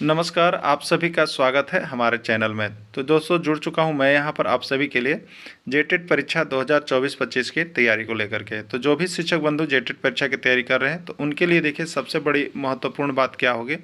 नमस्कार, आप सभी का स्वागत है हमारे चैनल में। तो दोस्तों जुड़ चुका हूं मैं यहां पर आप सभी के लिए जेटेट परीक्षा 2024-25 की तैयारी को लेकर के। तो जो भी शिक्षक बंधु जेटेट परीक्षा की तैयारी कर रहे हैं तो उनके लिए देखिए सबसे बड़ी महत्वपूर्ण बात क्या होगी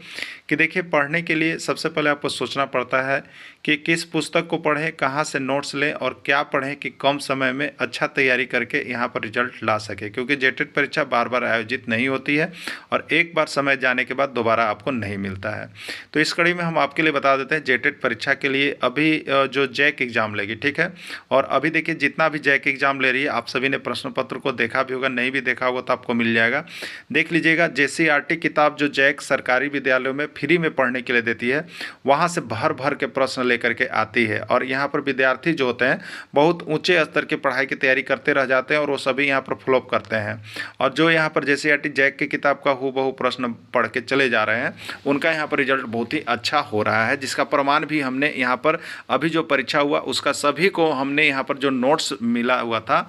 कि देखिए पढ़ने के लिए सबसे पहले आपको सोचना पड़ता है कि किस पुस्तक को पढ़ें, कहाँ से नोट्स लें और क्या पढ़ें कि कम समय में अच्छा तैयारी करके यहाँ पर रिजल्ट ला सके, क्योंकि जेटेट परीक्षा बार बार आयोजित नहीं होती है और एक बार समय जाने के बाद दोबारा आपको नहीं मिलता है। तो इस कड़ी में हम आपके लिए बता देते हैं जेटेट परीक्षा के लिए अभी जो जैक एग्ज़ाम लेगी, ठीक है। और अभी देखिए जितना भी जैक एग्ज़ाम ले रही है आप सभी ने प्रश्न पत्र को देखा भी होगा, नहीं भी देखा होगा तो आपको मिल जाएगा, देख लीजिएगा। जेसीईआरटी किताब जो जैक सरकारी विद्यालयों में फ्री में पढ़ने के लिए देती है, वहाँ से भर भर के प्रश्न लेकर के आती है और यहाँ पर विद्यार्थी जो होते हैं बहुत ऊंचे स्तर की पढ़ाई की तैयारी करते रह जाते हैं और वो सभी यहाँ पर फ्लॉप करते हैं। और जो यहाँ पर जेसीईआरटी जैक की किताब का हूबहू प्रश्न पढ़ के चले जा रहे हैं उनका यहाँ पर रिजल्ट बहुत ही अच्छा हो रहा है, जिसका प्रमाण भी हमने यहाँ पर अभी जो परीक्षा हुआ उसका सभी को हमने यहाँ पर जो नोट्स मिला हुआ था,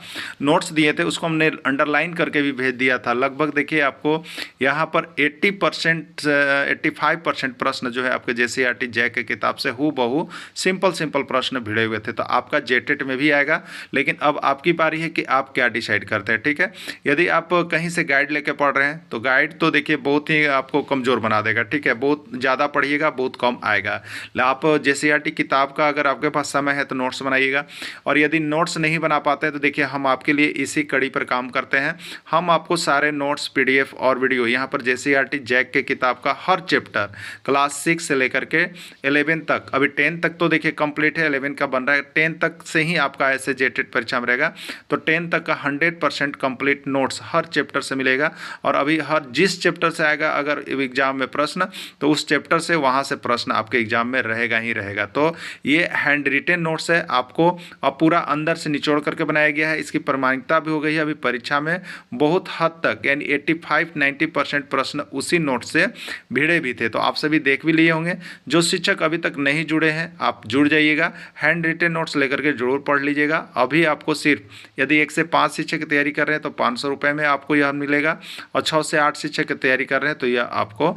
नोट्स दिए थे उसको हमने अंडरलाइन करके भी भेज दिया था। लगभग देखिए आपको यहाँ पर 80% 85% प्रश्न जो है आपके जेसीईआरटी जैक की किताब से हूबहू सिंपल प्रश्न भिड़े हुए थे। तो आपका जेटेट में भी आएगा, लेकिन अब आपकी बारी है कि आप क्या डिसाइड करते हैं, ठीक है। यदि आप कहीं से गाइड लेके पढ़ रहे हैं तो गाइड तो देखिए बहुत ही आपको कमज़ोर बना देगा, ठीक है। बहुत ज़्यादा पढ़िएगा बहुत कम आएगा। आप जेसीईआरटी किताब का अगर आपके पास समय है तो नोट्स बनाइएगा, और यदि नोट्स नहीं बना पाते हैं तो देखिए हम आपके लिए इसी कड़ी पर काम करते हैं। हम आपको सारे नोट्स पीडीएफ और वीडियो यहाँ पर जेसीईआरटी जैक के किताब का हर चैप्टर क्लास 6 से लेकर के 11 तक, अभी 10 तक तो देखिए कंप्लीट है, 11 का बन रहा है, 10 तक से ही आपका ऐसे जेटेट परीक्षा में रहेगा। तो 10 तक का 100% कंप्लीट नोट्स हर चैप्टर से मिलेगा। और अभी हर जिस चैप्टर से आएगा अगर एग्जाम में प्रश्न तो उस चैप्टर से वहाँ से प्रश्न आपके एग्जाम में रहेगा ही रहेगा। तो ये हैंड रिटेन नोट्स है, आपको अब पूरा अंदर से निचोड़ करके बनाया गया है। इसकी प्रामाणिकता भी हो गई है अभी परीक्षा में बहुत हद तक, यानी 85-90% प्रश्न उसी नोट से भिड़े भी थे। तो आप सभी देख भी लिए होंगे। जो शिक्षक अभी तक नहीं जुड़े हैं आप जुड़ जाइएगा, हैंड रिटेन नोट्स लेकर के जरूर पढ़ लीजिएगा। अभी आपको सिर्फ यदि 1 से 5 शिक्षक की तैयारी कर रहे हैं तो 500 रुपये में आपको यह मिलेगा, और 6 से 8 शिक्षक की तैयारी कर रहे हैं तो यह आपको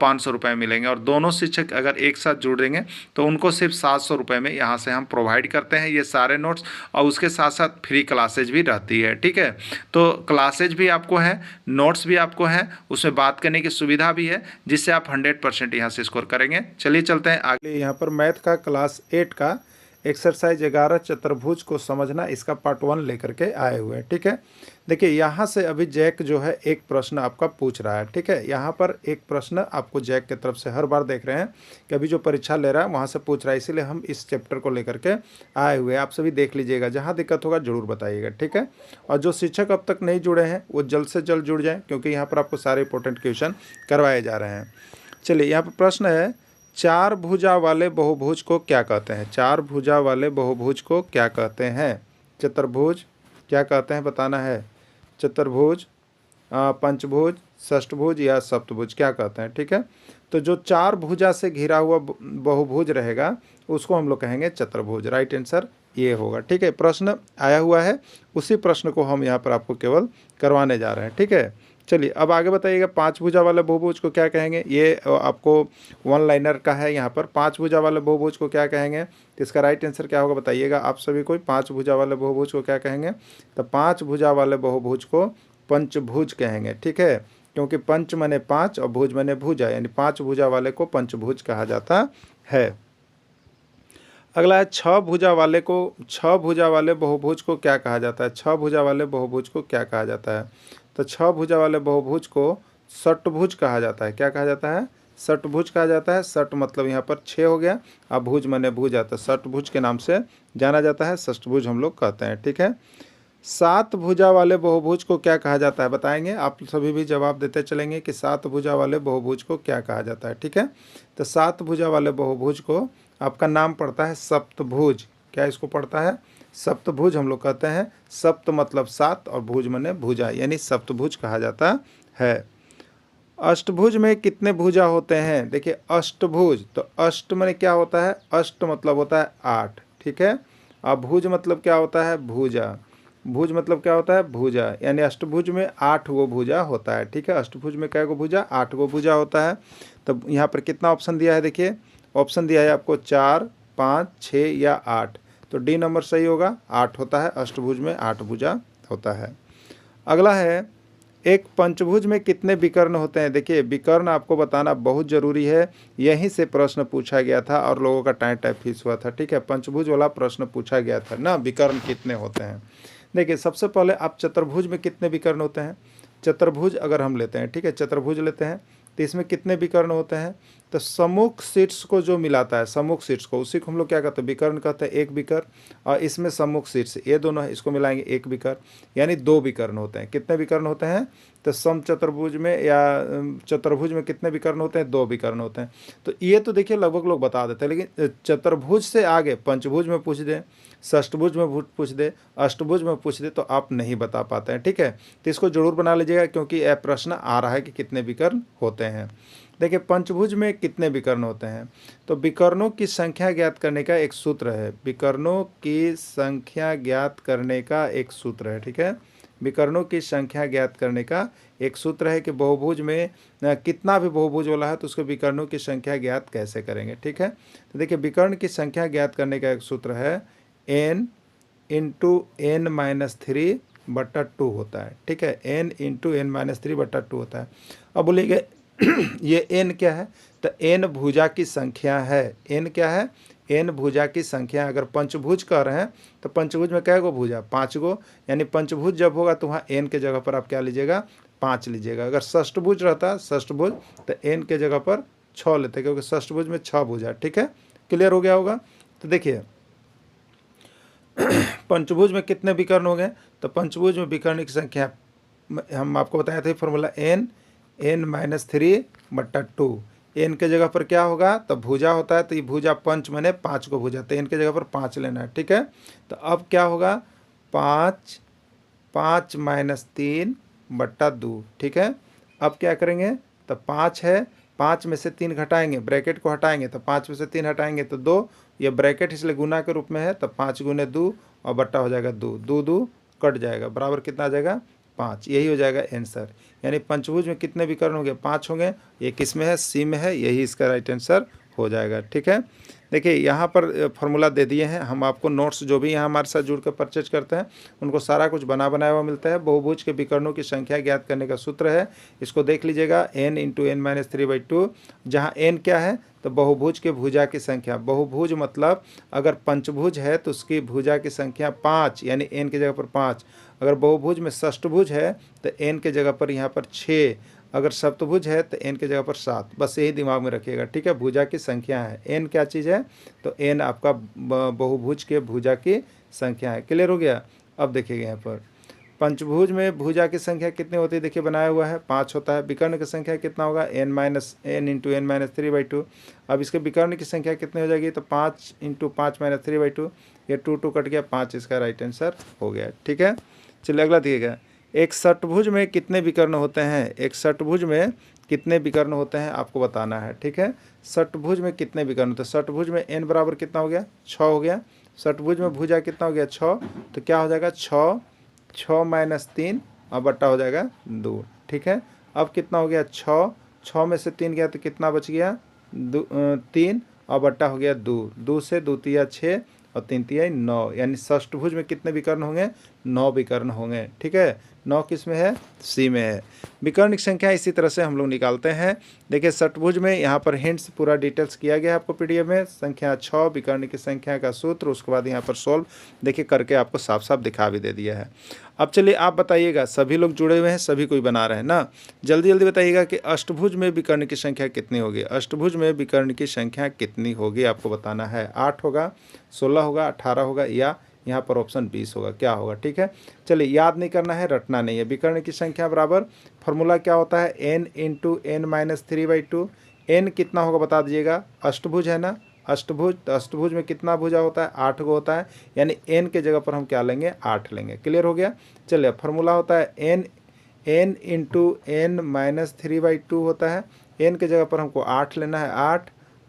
500 रुपये मिलेंगे। और दोनों शिक्षक अगर एक साथ जुड़ देंगे तो उनको सिर्फ 700 रुपये में यहाँ से हम प्रोवाइड करते हैं ये सारे नोट्स, और उसके साथ साथ फ्री क्लासेज भी रहती है, ठीक है। तो क्लासेज भी आपको है, नोट्स भी आपको है, उसमें बात करने की सुविधा भी है, जिससे आप 100% यहाँ से स्कोर करेंगे। चलिए चलते हैं आगे। यहाँ पर मैथ का क्लास 8 का एक्सरसाइज 11 चतुर्भुज को समझना, इसका पार्ट 1 लेकर के आए हुए हैं, ठीक है। देखिए यहाँ से अभी जैक जो है एक प्रश्न आपका पूछ रहा है, ठीक है। यहाँ पर एक प्रश्न आपको जैक की तरफ से हर बार देख रहे हैं कि अभी जो परीक्षा ले रहा है वहाँ से पूछ रहा है, इसीलिए हम इस चैप्टर को लेकर के आए हुए हैं। आप सभी देख लीजिएगा, जहाँ दिक्कत होगा जरूर बताइएगा, ठीक है। और जो शिक्षक अब तक नहीं जुड़े हैं वो जल्द से जल्द जुड़ जाएँ, क्योंकि यहाँ पर आपको सारे इंपॉर्टेंट क्वेश्चन करवाए जा रहे हैं। चलिए यहाँ पर प्रश्न है, 4 भुजा वाले बहुभुज को क्या कहते हैं? 4 भुजा वाले बहुभुज को क्या कहते हैं? चतुर्भुज क्या कहते हैं बताना है। चतुर्भुज, पंचभुज, षष्ठभुज या सप्तभुज क्या कहते हैं, ठीक है। तो जो 4 भुजा से घिरा हुआ बहुभुज रहेगा उसको हम लोग कहेंगे चतुर्भुज। राइट आंसर ये होगा, ठीक है। प्रश्न आया हुआ है, उसी प्रश्न को हम यहाँ पर आपको केवल करवाने जा रहे हैं, ठीक है। चलिए अब आगे बताइएगा, 5 भुजा वाले बहुभुज को क्या कहेंगे? ये आपको 1 लाइनर का है। यहाँ पर 5 भुजा वाले बहुभुज को क्या कहेंगे? तो इसका राइट आंसर क्या होगा बताइएगा आप सभी को। 5 भुजा वाले बहुभुज को क्या कहेंगे? तो 5 भुजा वाले बहुभुज को पंचभुज कहेंगे, ठीक है। क्योंकि पंच मने 5 और भुज मने भुजा, यानी 5 भुजा वाले को पंचभुज कहा जाता है। अगला है 6 भुजा वाले को, 6 भुजा वाले बहुभुज को क्या कहा जाता है? 6 भुजा वाले बहुभुज को क्या कहा जाता है? तो 6 भुजा वाले बहुभुज को षटभुज कहा जाता है। क्या कहा जाता है? षटभुज कहा जाता है। षट मतलब यहाँ पर 6 हो गया, अब भुज मने भुजा, तो षटभुज के नाम से जाना जाता है, षष्ठभुज हम लोग कहते हैं, ठीक है। 7 भुजा वाले बहुभुज को क्या कहा जाता है बताएंगे? आप सभी भी जवाब देते चलेंगे कि 7 भुजा वाले बहुभुज को क्या कहा जाता है, ठीक है। तो 7 भुजा वाले बहुभुज को आपका नाम पड़ता है सप्तभुज। क्या इसको पड़ता है? सप्तभुज हम लोग कहते हैं। सप्त मतलब 7 और भुज मने भुजा, यानी सप्तभुज कहा जाता है। अष्टभुज में कितने भुजा होते हैं? देखिए अष्टभुज, तो अष्ट मने क्या होता है? अष्ट मतलब होता है 8, ठीक है। अब भुज मतलब क्या होता है? भुजा। भुज मतलब क्या होता है? भुजा, यानी अष्टभुज में 8 गो भुजा होता है, ठीक है। अष्टभुज में कै गो भुजा? 8 गो भुजा होता है। तो यहाँ पर कितना ऑप्शन दिया है, देखिए ऑप्शन दिया है आपको 4, 5, 6 या 8। तो डी नंबर सही होगा, 8 होता है। अष्टभुज में 8 भुजा होता है। अगला है, एक पंचभुज में कितने विकर्ण होते हैं। देखिए विकर्ण आपको बताना बहुत ज़रूरी है, यहीं से प्रश्न पूछा गया था और लोगों का टाइम फीस हुआ था। ठीक है, पंचभुज वाला प्रश्न पूछा गया था ना, विकर्ण कितने होते हैं। देखिए सबसे पहले आप चतुर्भुज में कितने विकर्ण होते हैं। चतुर्भुज अगर हम लेते हैं, ठीक है, चतुर्भुज लेते हैं तो इसमें कितने विकर्ण होते हैं। तो सम्मुख शीर्ष को जो मिलाता है, सम्मुख शीर्ष को, उसी को हम लोग क्या कहते हैं, विकर्ण कहते हैं। एक विकर्ण और इसमें सम्मुख शीर्ष, ये दोनों है, इसको मिलाएंगे एक विकर्ण, यानी 2 विकर्ण होते हैं। कितने विकर्ण होते हैं, तो सम चतुर्भुज में या चतुर्भुज में कितने विकर्ण होते हैं, 2 विकर्ण होते हैं। तो ये तो देखिए लगभग लोग बता देते हैं, लेकिन चतुर्भुज से आगे पंचभुज में पूछ दे, षष्ठभुज में पूछ दे, अष्टभुज में पूछ दे, तो आप नहीं बता पाते हैं। ठीक है, तो इसको जरूर बना लीजिएगा, क्योंकि यह प्रश्न आ रहा है कि कितने विकर्ण होते हैं। देखिए पंचभुज में कितने विकर्ण होते हैं, तो विकर्णों की संख्या ज्ञात करने का एक सूत्र है। विकर्णों की संख्या ज्ञात करने का एक सूत्र है। ठीक है, विकर्णों की संख्या ज्ञात करने का एक सूत्र है कि बहुभुज में कितना भी बहुभुज वाला है तो उसके विकर्णों की संख्या ज्ञात कैसे करेंगे। ठीक है, तो देखिए विकर्ण की संख्या ज्ञात करने का एक सूत्र है n इंटू n माइनस 3/2 होता है। ठीक है, n इंटू n माइनस 3/2 होता है। अब बोलिए ये n क्या है, तो n भुजा की संख्या है। n क्या है, n भुजा की संख्या। अगर पंचभुज कह रहे हैं तो पंचभुज में कै गो भुजा, 5 गो, यानी पंचभुज जब होगा तो वहाँ n के जगह पर आप क्या लीजिएगा, 5 लीजिएगा। अगर षष्ठभुज रहता, षष्ठभुज, तो n के जगह पर 6 लेते, क्योंकि षष्ठभुज में 6 भुजा। ठीक है, क्लियर हो गया होगा। तो देखिए पंचभुज में कितने विकर्ण हो गए, तो पंचभुज में विकर्ण की संख्या हम आपको बताया था फॉर्मूला n माइनस 3/2। n के जगह पर क्या होगा, तो भुजा होता है, तो ये भुजा पंच मैंने 5 को भुजा, तो n के जगह पर 5 लेना है। ठीक है, तो अब क्या होगा, 5 माइनस 3/2। ठीक है, अब क्या करेंगे, तो 5 है, 5 में से 3 घटाएंगे, ब्रैकेट को हटाएंगे, तो 5 में से 3 हटाएंगे तो 2, ये ब्रैकेट इसलिए गुना के रूप में है, तो 5 गुने 2 और बट्टा हो जाएगा 2, 2 2 कट जाएगा, बराबर कितना आ जाएगा, 5। यही हो जाएगा आंसर। यानी पंचभुज में कितने विकर्ण होंगे, 5 होंगे। ये किस में है, सी में है, यही इसका राइट आंसर हो जाएगा। ठीक है, देखिए यहाँ पर फॉर्मूला दे दिए हैं, हम आपको नोट्स जो भी यहाँ हमारे साथ जुड़ कर परचेज करते हैं उनको सारा कुछ बनाया हुआ मिलता है। बहुभुज के विकर्णों की संख्या ज्ञात करने का सूत्र है, इसको देख लीजिएगा, n इंटू n माइनस 3/2, जहाँ n क्या है, तो बहुभुज के भुजा की संख्या। बहुभुज मतलब अगर पंचभुज है तो उसकी भुजा की संख्या 5, यानी n की जगह पर 5। अगर बहुभुज में षष्ठभुज है तो n के जगह पर यहाँ पर 6, अगर सप्तभुज है तो n के जगह पर 7। बस यही दिमाग में रखिएगा। ठीक है, भुजा की संख्या है, n क्या चीज़ है, तो n आपका बहुभुज के भुजा की संख्या है। क्लियर हो गया। अब देखिएगा यहाँ पर पंचभुज में भुजा की संख्या कितनी होती है, देखिए बनाया हुआ है 5 होता है। विकर्ण की संख्या कितना होगा, n इंटू n माइनस 3/2। अब इसके विकर्ण की संख्या कितनी हो जाएगी, तो 5 इंटू 5 माइनस 3/2, ये 2 2 कट गया, 5 इसका राइट आंसर हो गया। ठीक है, चलिए अगला देखिएगा, एक षटभुज में कितने विकर्ण होते हैं। एक षटभुज में कितने विकर्ण होते हैं आपको बताना है। ठीक है, षटभुज में कितने विकर्ण होते हैं। षटभुज में n बराबर कितना हो गया, 6 हो गया। षटभुज में भुजा कितना हो गया, 6, तो क्या हो जाएगा, 6 माइनस 3 और बट्टा हो जाएगा 2। ठीक है, अब कितना हो गया, 6 में से 3 गया तो कितना बच गया, 3 और बट्टा हो गया 2, 2 से 2 तिया 6 और 3 तिया 9, यानी षष्ठभुज में कितने विकर्ण होंगे, 9 विकर्ण होंगे। ठीक है, 9 किस में है, सी में है। विकर्ण की संख्या इसी तरह से हम लोग निकालते हैं। देखिए षटभुज में यहाँ पर हिंट्स पूरा डिटेल्स किया गया है आपको पीडीएफ में। संख्या 6, विकर्ण की संख्या का सूत्र, उसके बाद यहाँ पर सोल्व देखिए करके आपको साफ साफ दिखा भी दे दिया है। अब चलिए आप बताइएगा, सभी लोग जुड़े हुए हैं, सभी कोई बना रहे हैं ना, जल्दी जल्दी बताइएगा कि अष्टभुज में विकर्ण की संख्या कितनी होगी। अष्टभुज में विकर्ण की संख्या कितनी होगी आपको बताना है। 8 होगा, 16 होगा, 18 होगा, या यहाँ पर ऑप्शन 20 होगा, क्या होगा। ठीक है, चलिए याद नहीं करना है, रटना नहीं है। विकर्ण की संख्या बराबर फॉर्मूला क्या होता है, n into n minus 3/2। n कितना होगा बता दीजिएगा, अष्टभुज है ना, अष्टभुज, तो अष्टभुज में कितना भुजा होता है, 8 गो होता है, यानी n के जगह पर हम क्या लेंगे, 8 लेंगे। क्लियर हो गया। चलिए फॉर्मूला होता है n इंटू n माइनस 3/2 होता है, n के जगह पर हमको 8 लेना है,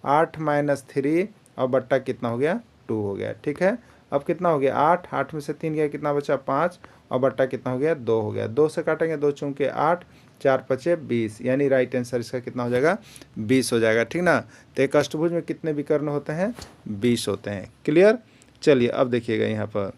8 माइनस 3 और बट्टा कितना हो गया, 2 हो गया। ठीक है, अब कितना हो गया, 8 में से 3 गया, कितना बचा, 5 और बट्टा कितना हो गया, 2 हो गया। 2 से काटेंगे, 2 चूँकि 8, 4 पचे 20, यानी राइट आंसर इसका कितना हो जाएगा 20 हो जाएगा, ठीक ना। तो एक अष्टभुज में कितने विकर्ण होते हैं 20 होते हैं। क्लियर। चलिए अब देखिएगा यहाँ पर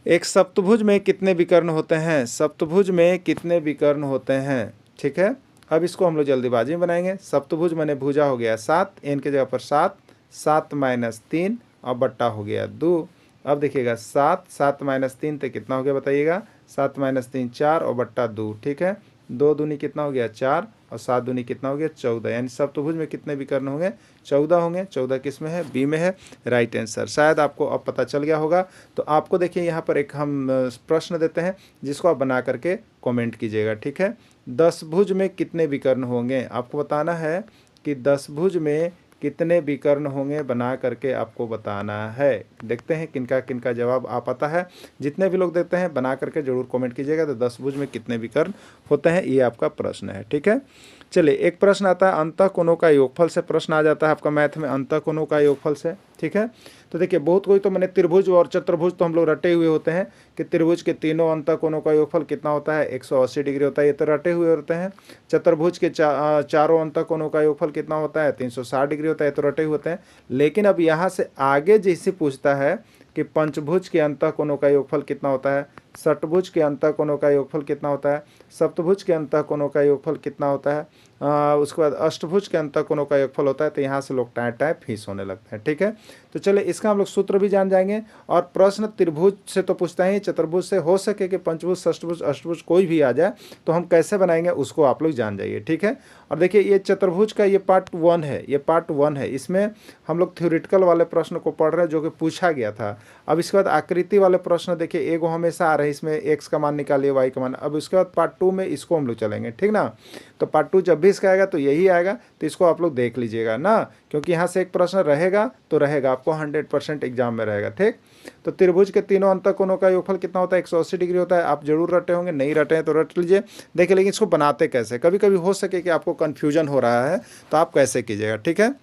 एक सप्तभुज में कितने विकर्ण होते हैं, सप्तभुज में कितने विकर्ण होते हैं, ठीक है। अब इसको हम लोग जल्दीबाजी में बनाएंगे। सप्तभुज मैंने भुजा हो गया 7, एन के जगह पर 7, 7 माइनस 3 और बट्टा हो गया 2। अब देखिएगा 7, 7 माइनस 3 तो कितना हो गया बताइएगा, 7 माइनस 3 4 और बट्टा 2, ठीक है। 2 दूनी कितना हो गया 4 और 7 दूनी कितना हो गया 14, यानी सप्तभुज में कितने विकर्ण होंगे 14 होंगे। 14 किस में है, बी में है, राइट आंसर। शायद आपको अब पता चल गया होगा। तो आपको देखिए यहाँ पर एक हम प्रश्न देते हैं जिसको आप बना करके कमेंट कीजिएगा, ठीक है। 10 भुज में कितने विकर्ण होंगे, आपको बताना है कि 10 भुज में कितने विकर्ण होंगे, बना करके आपको बताना है। देखते हैं किनका किनका जवाब आ पाता है। जितने भी लोग देते हैं बना करके जरूर कमेंट कीजिएगा। तो 10 भुज में कितने विकर्ण होते हैं, ये आपका प्रश्न है, ठीक है। चलिए एक प्रश्न आता है अंतःकोणों का योगफल से, प्रश्न आ जाता है आपका मैथ में अंतःकोणों का योगफल से, ठीक है। तो देखिए बहुत कोई तो मैंने त्रिभुज और चतुर्भुज तो हम लोग रटे हुए होते हैं कि त्रिभुज के तीनों अंतःकोणों का योगफल कितना होता है 180 डिग्री होता है, ये तो रटे हुए होते हैं। चतुर्भुज के चारों अंतःकोणों का योगफल कितना होता है 360 डिग्री होता है, तो रटे हुए होते हैं। लेकिन अब यहाँ से आगे जैसे पूछता है कि पंचभुज के अंतःकोणों का योगफल कितना होता है, षटभुज के अंतःकोणों का योगफल कितना होता है, सप्तभुज के अंतःकोणों का योगफल कितना होता है, उसके बाद अष्टभुज के अंतःकोणों का योगफल होता है। तो यहाँ से लोग टाइप टाइप फीस होने लगते हैं, ठीक है। तो चलिए इसका हम लोग सूत्र भी जान जाएंगे। और प्रश्न त्रिभुज से तो पूछता ही, चतुर्भुज से हो सके कि पंचभुज षष्टभुज अष्टभुज कोई भी आ जाए तो हम कैसे बनाएंगे उसको आप लोग जान जाइए, ठीक है। और देखिए ये चतुर्भुज का ये पार्ट 1 है, ये पार्ट 1 है। इसमें हम लोग थ्योरेटिकल वाले प्रश्न को पढ़ रहे हैं जो कि पूछा गया था। अब इसके बाद आकृति वाले प्रश्न देखिए एगो हमेशा आ रहे हैं, इसमें एक्स का मान निकालिए वाई का मान। अब उसके बाद पार्ट 2 में इसको हम लोग चलेंगे, ठीक ना। तो पार्ट 2 जब भी इसका आएगा तो यही आएगा, तो इसको आप लोग देख लीजिएगा ना, क्योंकि यहाँ से एक प्रश्न रहेगा तो रहेगा, आपको 100% एग्जाम में रहेगा, ठीक। तो त्रिभुज के तीनों अंतःकोणों का योगफल कितना होता है 180 डिग्री होता है। आप जरूर रटे होंगे, नहीं रटे हैं तो रट लीजिए। देखिए लेकिन इसको बनाते कैसे, कभी कभी हो सके कि आपको कन्फ्यूजन हो रहा है तो आप कैसे कीजिएगा, ठीक है।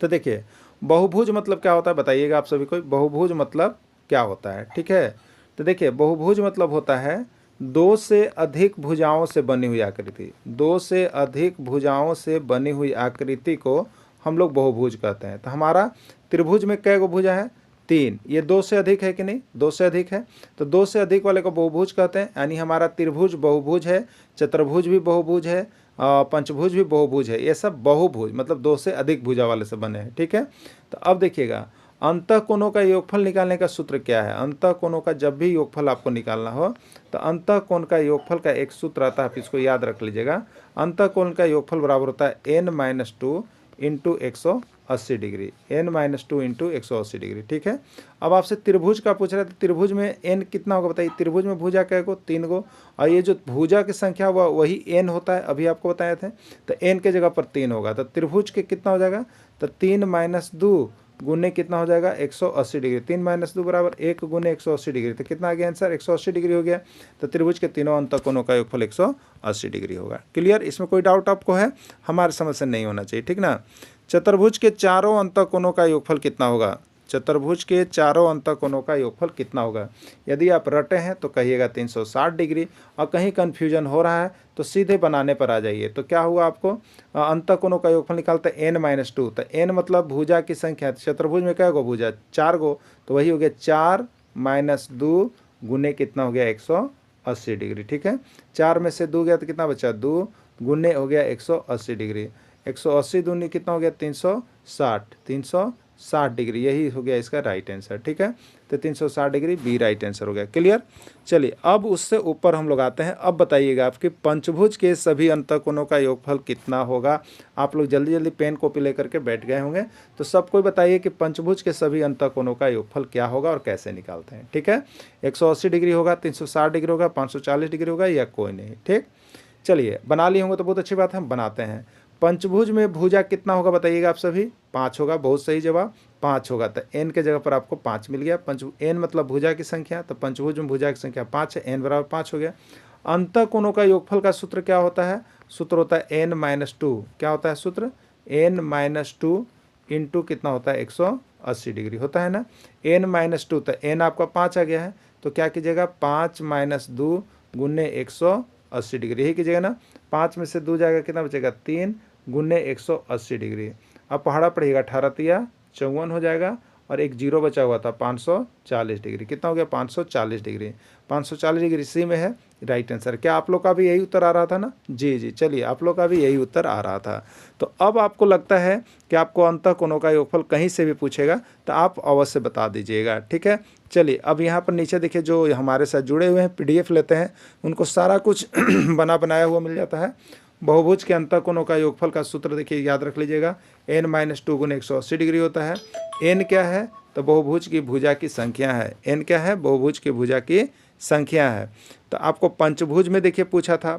तो देखिए बहुभुज मतलब क्या होता है बताइएगा आप सभी को, बहुभुज मतलब क्या होता है, ठीक है। तो देखिए बहुभुज मतलब होता है 2 से अधिक भुजाओं से बनी हुई आकृति, 2 से अधिक भुजाओं से बनी हुई आकृति को हम लोग बहुभुज कहते हैं। तो हमारा त्रिभुज में कै गो भुजा है 3, ये 2 से अधिक है कि नहीं, 2 से अधिक है, तो 2 से अधिक वाले को बहुभुज कहते हैं। यानी हमारा त्रिभुज बहुभुज है, चतुर्भुज भी बहुभुज है, पंचभुज भी बहुभुज है, ये सब बहुभुज मतलब 2 से अधिक भुजा वाले से बने हैं, ठीक है। तो अब देखिएगा अंतःकोणों का योगफल निकालने का सूत्र क्या है। अंतःकोणों का जब भी योगफल आपको निकालना हो तो अंतःकोण का योगफल का एक सूत्र आता है, आप इसको याद रख लीजिएगा। अंतःकोण का योगफल बराबर होता है n-2 into 180 degree, n-2 into 180 degree, ठीक है। अब आपसे त्रिभुज का पूछ रहा है तो त्रिभुज में n कितना होगा बताइए। त्रिभुज में भुजा कै गो 3 गो, और ये जो भुजा की संख्या हुआ वही n होता है, अभी आपको बताए थे। तो n के जगह पर 3 होगा, तो त्रिभुज के कितना हो जाएगा, तो 3 - 2 गुने कितना हो जाएगा 180 डिग्री, 3 - 2 बराबर 1 गुने 180 डिग्री। तो कितना आ गया आंसर 180 डिग्री हो गया। तो त्रिभुज के तीनों अंतःकोणों का योगफल 180 डिग्री होगा। क्लियर, इसमें कोई डाउट आपको है, हमारे समझ से नहीं होना चाहिए, ठीक ना। चतुर्भुज के चारों अंतःकोणों का योगफल कितना होगा, चतुर्भुज के चारों अंतःकोणों का योगफल कितना होगा। यदि आप रटे हैं तो कहिएगा 360 डिग्री, और कहीं कन्फ्यूजन हो रहा है तो सीधे बनाने पर आ जाइए। तो क्या हुआ आपको अंतःकोणों का योगफल निकालते हैं n-2, तो n मतलब भुजा की संख्या। चतुर्भुज में क्या गो भुजा 4 गो, तो वही हो गया 4 - 2 गुने कितना हो गया 180 डिग्री, ठीक है। 4 में से 2 गया तो कितना बचा 2 गुने हो गया 180 डिग्री, 180 दूनी कितना हो गया 360 डिग्री, यही हो गया इसका राइट आंसर, ठीक है। तो 360 डिग्री बी राइट आंसर हो गया। क्लियर। चलिए अब उससे ऊपर हम लोग आते हैं। अब बताइएगा आपके पंचभुज के सभी अंतःकोणों का योगफल कितना होगा। आप लोग जल्दी जल्दी पेन कॉपी लेकर के बैठ गए होंगे, तो सबको बताइए कि पंचभुज के सभी अंतःकोणों का योगफल क्या होगा और कैसे निकालते हैं, ठीक है। 180 डिग्री होगा, 360 डिग्री होगा, 540 डिग्री होगा, या कोई नहीं, ठीक। चलिए बना लिए होंगे तो बहुत अच्छी बात है, हम बनाते हैं। पंचभुज में भुजा कितना होगा बताइएगा आप सभी, 5 होगा, बहुत सही जवाब 5 होगा। तो n के जगह पर आपको 5 मिल गया। n मतलब भुजा की संख्या, तो पंचभुज में भुजा की संख्या 5 है, n बराबर 5 हो गया। अंतःकोणों का योगफल का सूत्र क्या होता है, सूत्र होता है n-2, क्या होता है सूत्र n-2 इंटू कितना होता है 180 डिग्री होता है ना, n-2, तो n आपका 5 आ गया है, तो क्या कीजिएगा 5 - 2 गुने 180 180 डिग्री, यही कीजिएगा ना। 5 में से 2 जाएगा, कितना बचेगा 3 गुने 180 डिग्री। अब पहाड़ा पड़ेगा 18 तिया 54 हो जाएगा, और एक जीरो बचा हुआ था 540 डिग्री, कितना हो गया 540 डिग्री। 540 डिग्री सी में है राइट आंसर। क्या आप लोग का भी यही उत्तर आ रहा था ना? जी जी, चलिए आप लोग का भी यही उत्तर आ रहा था। तो अब आपको लगता है कि आपको अंतःकोणों का योगफल कहीं से भी पूछेगा तो आप अवश्य बता दीजिएगा, ठीक है। चलिए अब यहाँ पर नीचे देखिए, जो हमारे साथ जुड़े हुए हैं PDF लेते हैं उनको सारा कुछ बनाया हुआ मिल जाता है। बहुभुज के अंतःकोणों का योगफल का सूत्र देखिए, याद रख लीजिएगा, n-2 गुने 180 डिग्री होता है। n क्या है? तो बहुभुज की भुजा की संख्या है। n क्या है? बहुभुज की भुजा की संख्या है। तो आपको पंचभुज में देखिए पूछा था,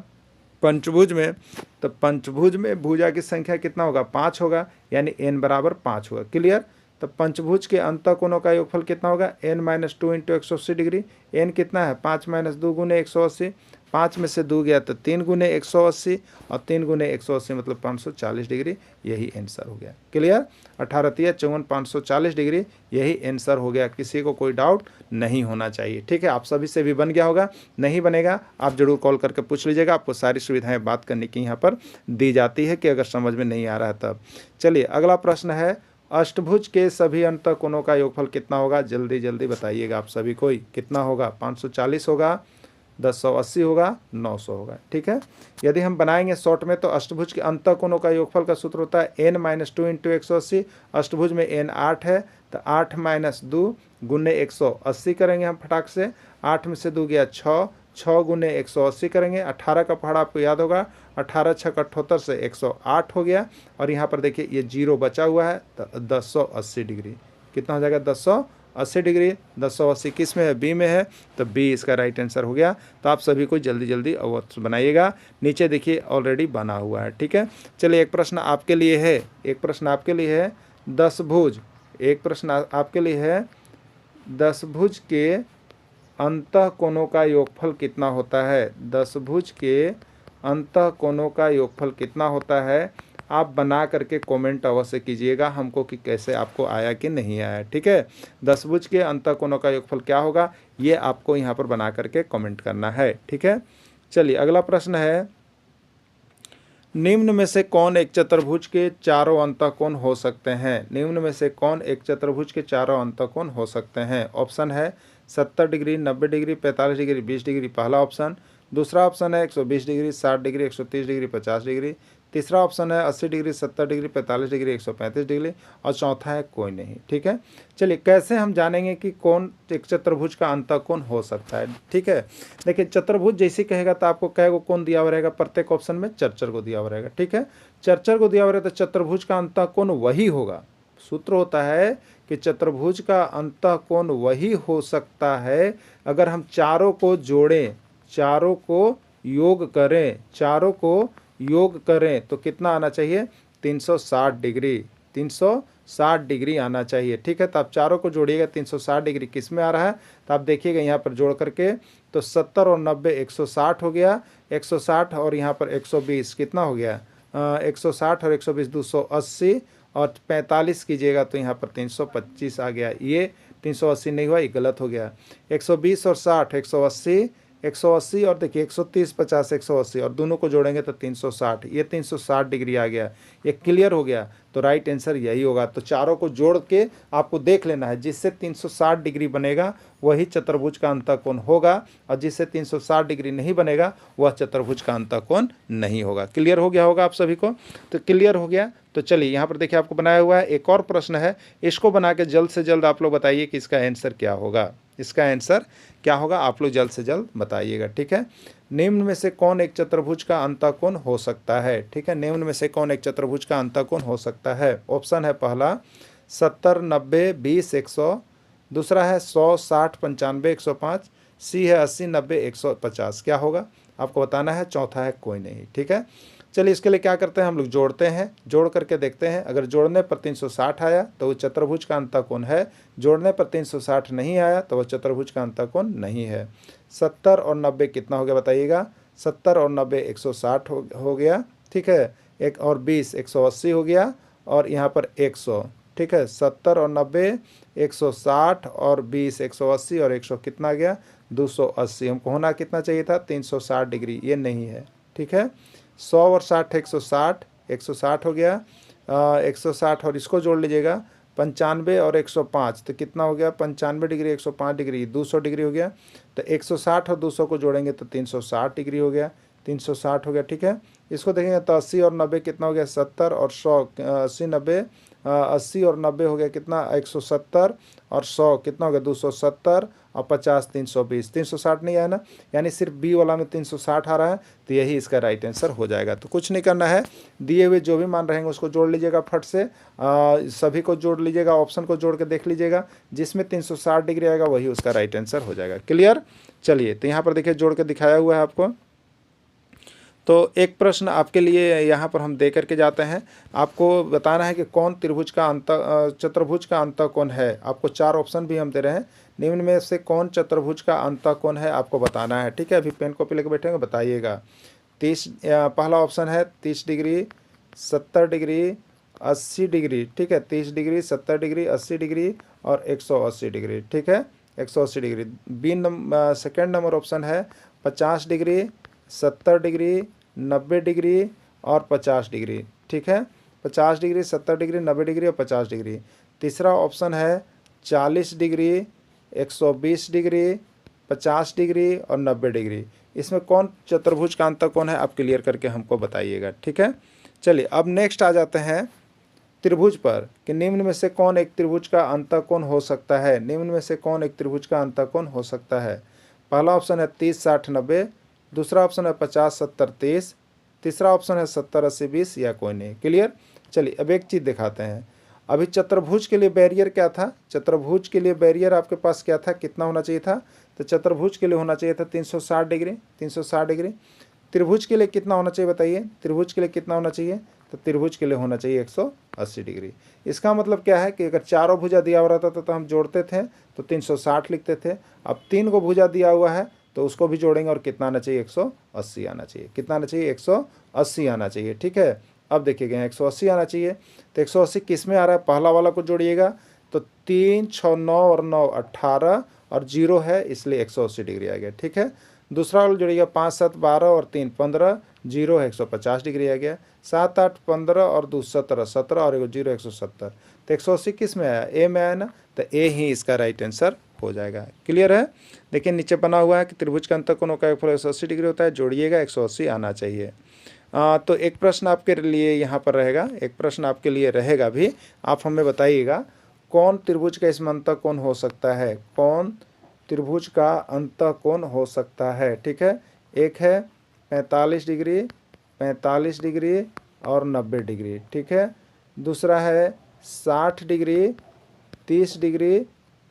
पंचभुज में, तो पंचभुज में भुजा की संख्या कितना होगा? 5 होगा, यानी n बराबर 5 होगा। क्लियर? तो पंचभुज के अंतःकोणों का योगफल कितना होगा? n-2 into 180 degree. n कितना है? 5 - 2 गुने 180। 5 में से 2 गया तो 3 गुने 180, और 3 गुने 180 मतलब 540 डिग्री, यही आंसर हो गया। क्लियर? 18 तिया 54, 540 डिग्री, यही आंसर हो गया। किसी को कोई डाउट नहीं होना चाहिए, ठीक है। आप सभी से भी बन गया होगा, नहीं बनेगा आप जरूर कॉल करके पूछ लीजिएगा, आपको सारी सुविधाएं बात करने की यहाँ पर दी जाती है, कि अगर समझ में नहीं आ रहा है तब। चलिए अगला प्रश्न है, अष्टभुज के सभी अंतःकोणों का योगफल कितना होगा? जल्दी जल्दी बताइएगा आप सभी कोई, कितना होगा? 540 होगा, 1080 होगा, 900 होगा, ठीक है। यदि हम बनाएंगे शॉर्ट में, तो अष्टभुज के अंतःकोणों का योगफल का सूत्र होता है n-2 इंटू 180। अष्टभुज में n 8 है, तो 8 - 2 गुने 180 करेंगे हम फटाक से। 8 में से 2 गया 6, 6 गुने 180 करेंगे। 18 का पहाड़ा आपको याद होगा, 18 × 78 से 108 हो गया, और यहाँ पर देखिए ये जीरो बचा हुआ है, तो 1080 डिग्री, कितना हो जाएगा? 1080 डिग्री। 1080 किस में है? बी में है, तो बी इसका राइट आंसर हो गया। तो आप सभी को जल्दी जल्दी अवश्य बनाइएगा। नीचे देखिए ऑलरेडी बना हुआ है, ठीक है। चलिए एक प्रश्न आपके लिए है, एक प्रश्न आपके लिए है, 10 भुज, एक प्रश्न आपके लिए है, 10 भुज के अंतःकोणों का योगफल कितना होता है? 10 भुज के अंतःकोणों का योगफल कितना होता है? आप बना करके कमेंट अवश्य कीजिएगा हमको, कि कैसे आपको आया कि नहीं आया, ठीक है। 10 भुज के अंतःकोणों का योगफल क्या होगा, ये आपको यहाँ पर बना करके कमेंट करना है, ठीक है। चलिए अगला प्रश्न है, निम्न में से कौन एक चतुर्भुज के चारों अंतःकोण हो सकते हैं? निम्न में से कौन एक चतुर्भुज के चारों अंतःकोण हो सकते हैं? ऑप्शन है 70 डिग्री, 90 डिग्री, 45 डिग्री, 20 डिग्री, पहला ऑप्शन। दूसरा ऑप्शन है 120 डिग्री, 60 डिग्री, 130 डिग्री, 50 डिग्री। तीसरा ऑप्शन है 80 डिग्री, 70 डिग्री, 45 डिग्री, 135 डिग्री, और चौथा है कोई नहीं, ठीक है। चलिए कैसे हम जानेंगे कि कौन एक चतुर्भुज का अंतःकोण हो सकता है, ठीक है। देखिए चतुर्भुज जैसे कहेगा तो आपको कैगो कोण दिया हुआ रहेगा, प्रत्येक ऑप्शन में चरचर को दिया हुआ रहेगा, ठीक है। चरचर को दिया हुआ रहेगा तो चतुर्भुज का अंतःकोण वही होगा। सूत्र होता है कि चतुर्भुज का अंतःकोण वही हो सकता है अगर हम चारों को जोड़ें, चारों को योग करें, चारों को योग करें तो कितना आना चाहिए? 360 डिग्री, 360 डिग्री आना चाहिए, ठीक है। तो आप चारों को जोड़िएगा, 360 डिग्री किस में आ रहा है? तो आप देखिएगा यहाँ पर जोड़ करके, तो 70 और 90 160 हो गया, 160 और यहाँ पर 120 कितना हो गया? 160 और 120 280, और 45 कीजिएगा तो यहाँ पर 325 आ गया। ये 380 नहीं हुआ, ये गलत हो गया। 120 और 60 180, 180 और देखिए 130 50 180, और दोनों को जोड़ेंगे तो 360, ये 360 डिग्री आ गया। ये क्लियर हो गया, तो राइट आंसर यही होगा। तो चारों को जोड़ के आपको देख लेना है, जिससे 360 डिग्री बनेगा वही चतुर्भुज का अंतःकोण होगा, और जिससे 360 डिग्री नहीं बनेगा वह चतुर्भुज का अंतःकोण नहीं होगा। क्लियर हो गया होगा आप सभी को? तो क्लियर हो गया। तो चलिए यहाँ पर देखिए आपको बनाया हुआ है एक और प्रश्न है, इसको बना के जल्द से जल्द आप लोग बताइए कि इसका आंसर क्या होगा। इसका आंसर क्या होगा आप लोग जल्द से जल्द बताइएगा, ठीक है। निम्न में से कौन एक चतुर्भुज का अंतःकोण हो सकता है? ठीक है, निम्न में से कौन एक चतुर्भुज का अंतःकोण हो सकता है? ऑप्शन है पहला 70 90 20 100, दूसरा है 100 60 95 105, सी है 80 90 150। क्या होगा आपको बताना है, चौथा है कोई नहीं, ठीक है। चलिए इसके लिए क्या करते हैं, हम लोग जोड़ते हैं, जोड़ करके देखते हैं। अगर जोड़ने पर 360 आया तो वो चतुर्भुज का अंतःकोण है, जोड़ने पर 360 नहीं आया तो वह चतुर्भुज का अंतःकोण नहीं है। 70 और 90 कितना हो गया बताइएगा? 70 और 90 160 हो गया, ठीक है। एक और 20 180 हो गया, और यहाँ पर 100, ठीक है। 70 और 90 160 और 20 180 और 100 कितना गया 280। हमको होना कितना चाहिए था 360 डिग्री, ये नहीं है, ठीक है। 100 और 60 160, 160 हो गया। 160 और इसको जोड़ लीजिएगा 95 और 105, तो कितना हो गया 95 डिग्री 105 डिग्री 200 डिग्री हो गया। तो 160 और 200 को जोड़ेंगे तो 360 डिग्री हो गया, 360 हो गया, ठीक है। इसको देखेंगे तो 80 और 90 कितना हो गया 70 और 100, 80 90 80 और 90 हो गया कितना 170 और 100 कितना हो गया 270 और 50 320, 360 नहीं आया ना, यानी सिर्फ बी वाला में 360 आ रहा है, तो यही इसका राइट आंसर हो जाएगा। तो कुछ नहीं करना है, दिए हुए जो भी मान रहेंगे उसको जोड़ लीजिएगा फट से, सभी को जोड़ लीजिएगा, ऑप्शन को जोड़ के देख लीजिएगा, जिसमें 360 डिग्री आएगा वही उसका राइट आंसर हो जाएगा। क्लियर। चलिए तो यहाँ पर देखिए जोड़ के दिखाया हुआ है आपको। तो एक प्रश्न आपके लिए यहाँ पर हम दे करके जाते हैं, आपको बताना है कि कौन त्रिभुज का चतुर्भुज का अंतःकोण है। आपको 4 ऑप्शन भी हम दे रहे हैं, निम्न में से कौन चतुर्भुज का अंतःकोण है आपको बताना है, ठीक है। अभी पेन कॉपी लेकर बैठेंगे, बताइएगा। 30 पहला ऑप्शन है 30 डिग्री 70 डिग्री 80 डिग्री, ठीक है। 30 डिग्री 70 डिग्री 80 डिग्री और 180 डिग्री, ठीक है, 180 डिग्री। सेकेंड नंबर ऑप्शन है 50 डिग्री 70 डिग्री 90 डिग्री और 50 डिग्री, ठीक है। 50 डिग्री 70 डिग्री 90 डिग्री और 50 डिग्री। तीसरा ऑप्शन है 40 डिग्री 120 डिग्री 50 डिग्री और 90 डिग्री। इसमें कौन चतुर्भुज का अंतःकोण है आप क्लियर करके हमको बताइएगा, ठीक है। चलिए अब नेक्स्ट आ जाते हैं त्रिभुज पर, कि निम्न में से कौन एक त्रिभुज का अंतःकोण हो सकता है। निम्न में से कौन एक त्रिभुज का अंतःकोण हो सकता है। पहला ऑप्शन है 30 60 90, दूसरा ऑप्शन है 50 70 30, तीसरा ऑप्शन है 70 80 20 या कोई नहीं। क्लियर। चलिए अब एक चीज़ दिखाते हैं। अभी चतुर्भुज के लिए बैरियर क्या था, चतुर्भुज के लिए बैरियर आपके पास क्या था, कितना होना चाहिए था, तो चतुर्भुज के लिए होना चाहिए था 360 डिग्री, 360 डिग्री। त्रिभुज के लिए कितना होना चाहिए बताइए, त्रिभुज के लिए कितना होना चाहिए, तो त्रिभुज के लिए होना चाहिए 180 डिग्री। इसका मतलब क्या है कि अगर चारों भुजा दिया हुआ रहता तो हम जोड़ते थे तो 360 लिखते थे। अब 3 को भुजा दिया हुआ है तो उसको भी जोड़ेंगे और कितना आना चाहिए 180 आना चाहिए, कितना आना चाहिए 180 आना चाहिए, ठीक है। अब देखिएगा 180 आना चाहिए, तो 180 किस में आ रहा है, पहला वाला को जोड़िएगा तो 3 6 9 और 9 18 और 0 है इसलिए 180 डिग्री आ गया, ठीक है। दूसरा वाला जोड़िएगा 5 7 12 और 3 15, 0 है 150 डिग्री आ गया। 7 8 15 और 2 17, 17 और 0 170, तो 180 किस में आया, ए में आया ना, तो ए ही इसका राइट आंसर हो जाएगा। क्लियर है। देखिए नीचे बना हुआ है कि त्रिभुज का अंतःकोण का योगफल 180 डिग्री होता है, जोड़िएगा 180 आना चाहिए। तो एक प्रश्न आपके लिए यहाँ पर रहेगा, एक प्रश्न आपके लिए रहेगा भी, आप हमें बताइएगा कौन त्रिभुज का इसमें अंतःकोण हो सकता है, कौन त्रिभुज का अंतःकोण हो सकता है, ठीक है। एक है 45 डिग्री 45 डिग्री और 90 डिग्री, ठीक है। दूसरा है 60 डिग्री 30 डिग्री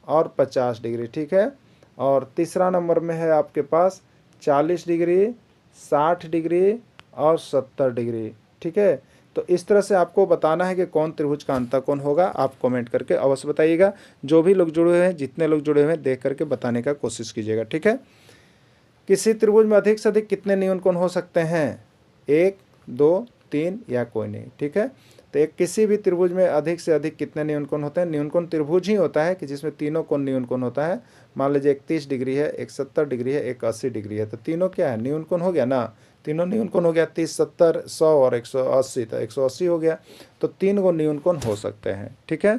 और 50 डिग्री, ठीक है। और तीसरा नंबर में है आपके पास 40 डिग्री 60 डिग्री और 70 डिग्री, ठीक है। तो इस तरह से आपको बताना है कि कौन त्रिभुज का अंतःकोण होगा, आप कमेंट करके अवश्य बताइएगा। जो भी लोग जुड़े हुए हैं, जितने लोग जुड़े हुए हैं, देख करके बताने का कोशिश कीजिएगा, ठीक है। किसी त्रिभुज में अधिक से अधिक कितने न्यून कोण हो सकते हैं, 1 2 3 या कोई नहीं, ठीक है। तो एक किसी भी त्रिभुज में अधिक से अधिक कितने न्यून कोण होते हैं, न्यून कोण त्रिभुज ही होता है कि जिसमें तीनों कोण न्यून कोण होता है। मान लीजिए एक 30 डिग्री है, एक 70 डिग्री है, एक 80 डिग्री है, तो तीनों क्या है न्यून कोण हो गया ना, तीनों न्यून कोण हो गया, 30 70 100 और 180, तो 180 हो गया। तो 3 गो न्यून कोण हो सकते हैं, ठीक है।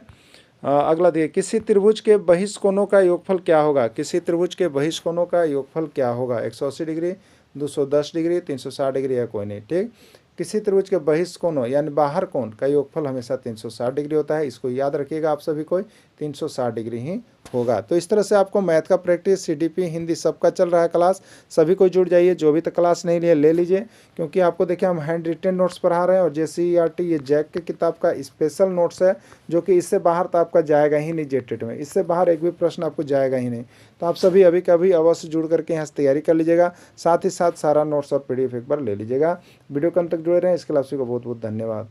अगला देखिए, किसी त्रिभुज के बहिष्कोणों का योगफल क्या होगा, किसी त्रिभुज के बहिष्कोणों का योगफल क्या होगा, 180 डिग्री 210 डिग्री 360 डिग्री या कोई नहीं, ठीक। किसी त्रिभुज के बहिष्कोणों यानी बाहर कोण का योगफल हमेशा 360 डिग्री होता है, इसको याद रखिएगा आप सभी को, 360 डिग्री ही होगा। तो इस तरह से आपको मैथ का प्रैक्टिस, सीडीपी, हिंदी सबका चल रहा है क्लास, सभी को जुड़ जाइए। जो भी तक क्लास नहीं लिए ले लीजिए, क्योंकि आपको देखिए हम हैंड रिटेन नोट्स पढ़ा रहे हैं और JCERT ये जैक के किताब का स्पेशल नोट्स है, जो कि इससे बाहर तो आपका जाएगा ही नहीं, जेटेट में इससे बाहर एक भी प्रश्न आपको जाएगा ही नहीं। तो आप सभी अभी कभी अवश्य जुड़ करके यहाँ से तैयारी कर लीजिएगा, साथ ही साथ सारा नोट्स और PDF एक बार ले लीजिएगा। वीडियो कब तक जुड़े रहें इसके लिए आप सभी को बहुत बहुत धन्यवाद।